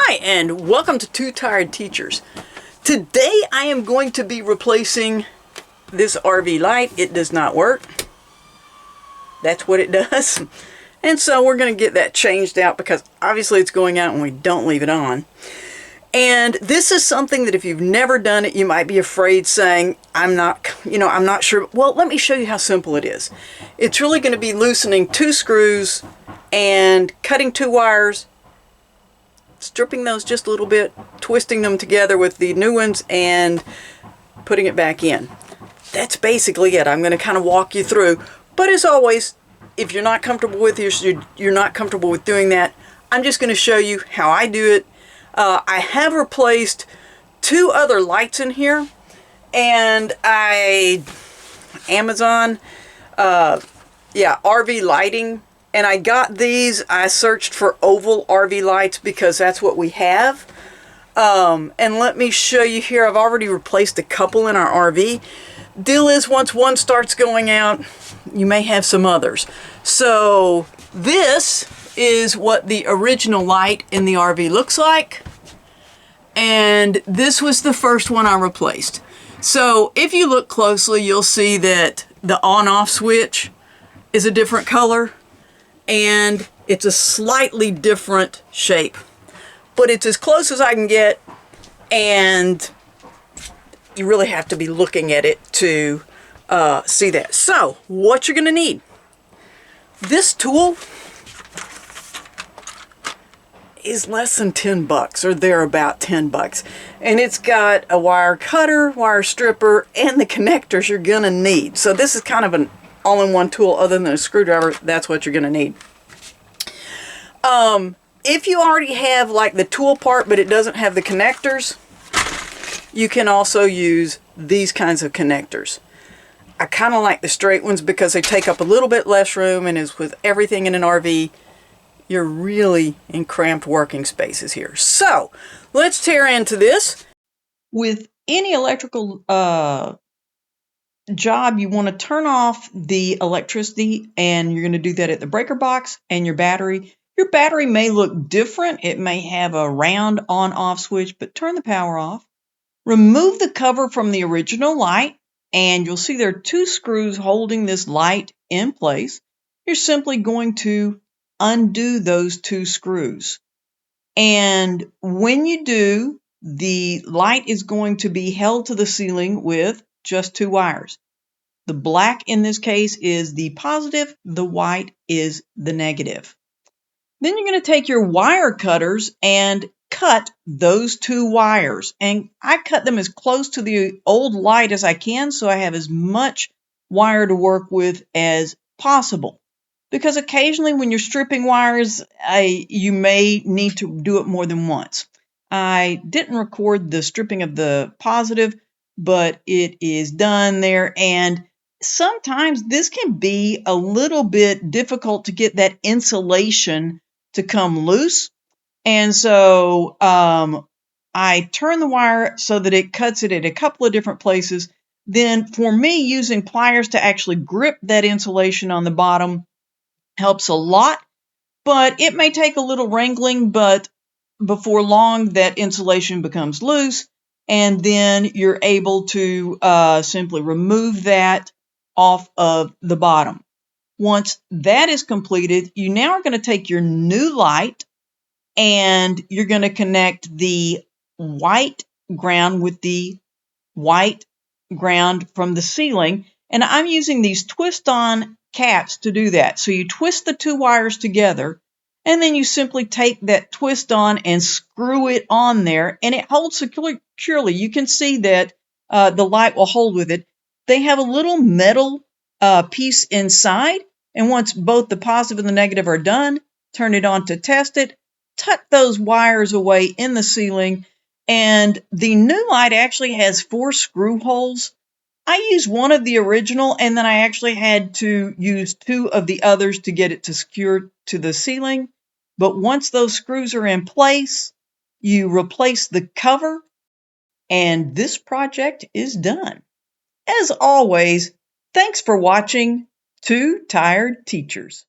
Hi, and welcome to Two Tired Teachers. Today I am going to be replacing this RV light. It does not work. That's what it does. And so we're going to get that changed out because obviously it's going out when we don't leave it on. And this is something that if you've never done it, you might be afraid saying, I'm not sure. Well, let me show you how simple it is. It's really going to be loosening two screws and cutting two wires, stripping those just a little bit, twisting them together with the new ones, and putting it back in. That's basically it. I'm going to kind of walk you through. But as always, if you're not comfortable with you're not comfortable with doing that, I'm just going to show you how I do it. I have replaced two other lights in here, and Amazon, RV lighting. And I got these. I searched for oval RV lights because that's what we have. And let me show you here. I've already replaced a couple in our RV. Deal is, once one starts going out, you may have some others. So this is what the original light in the RV looks like. And this was the first one I replaced. So if you look closely, you'll see that the on-off switch is a different color. And it's a slightly different shape, but it's as close as I can get, and you really have to be looking at it to see that. So what you're going to need: this tool is less than $10, or they're about $10, and it's got a wire cutter, wire stripper, and the connectors you're going to need. So this is kind of an all-in-one tool. Other than a screwdriver, that's what you're going to need. If you already have like the tool part but it doesn't have the connectors, you can also use these kinds of connectors. I kind of like the straight ones because they take up a little bit less room, and as with everything in an RV, you're really in cramped working spaces here. So let's tear into this. With any electrical job, you want to turn off the electricity, and you're going to do that at the breaker box and your battery. Your battery may look different. It may have a round on-off switch, but turn the power off. Remove the cover from the original light, and you'll see there are two screws holding this light in place. You're simply going to undo those two screws. And when you do, the light is going to be held to the ceiling with just two wires. The black in this case is the positive, the white is the negative. Then you're going to take your wire cutters and cut those two wires. And I cut them as close to the old light as I can, so I have as much wire to work with as possible. Because occasionally when you're stripping wires, you may need to do it more than once. I didn't record the stripping of the positive, but it is done there. And sometimes this can be a little bit difficult to get that insulation to come loose. And so I turn the wire so that it cuts it at a couple of different places. Then for me, using pliers to actually grip that insulation on the bottom helps a lot, but it may take a little wrangling, but before long that insulation becomes loose, and then you're able to simply remove that off of the bottom. Once that is completed, you now are going to take your new light and you're going to connect the white ground with the white ground from the ceiling. And I'm using these twist-on caps to do that. So you twist the two wires together, and then you simply take that twist-on and screw it on there, and it holds securely. You can see that the light will hold with it. They have a little metal piece inside, and once both the positive and the negative are done, turn it on to test it, tuck those wires away in the ceiling, and the new light actually has 4 screw holes. I used one of the original, and then I actually had to use 2 of the others to get it to secure to the ceiling. But once those screws are in place, you replace the cover, and this project is done. As always, thanks for watching Two Tired Teachers.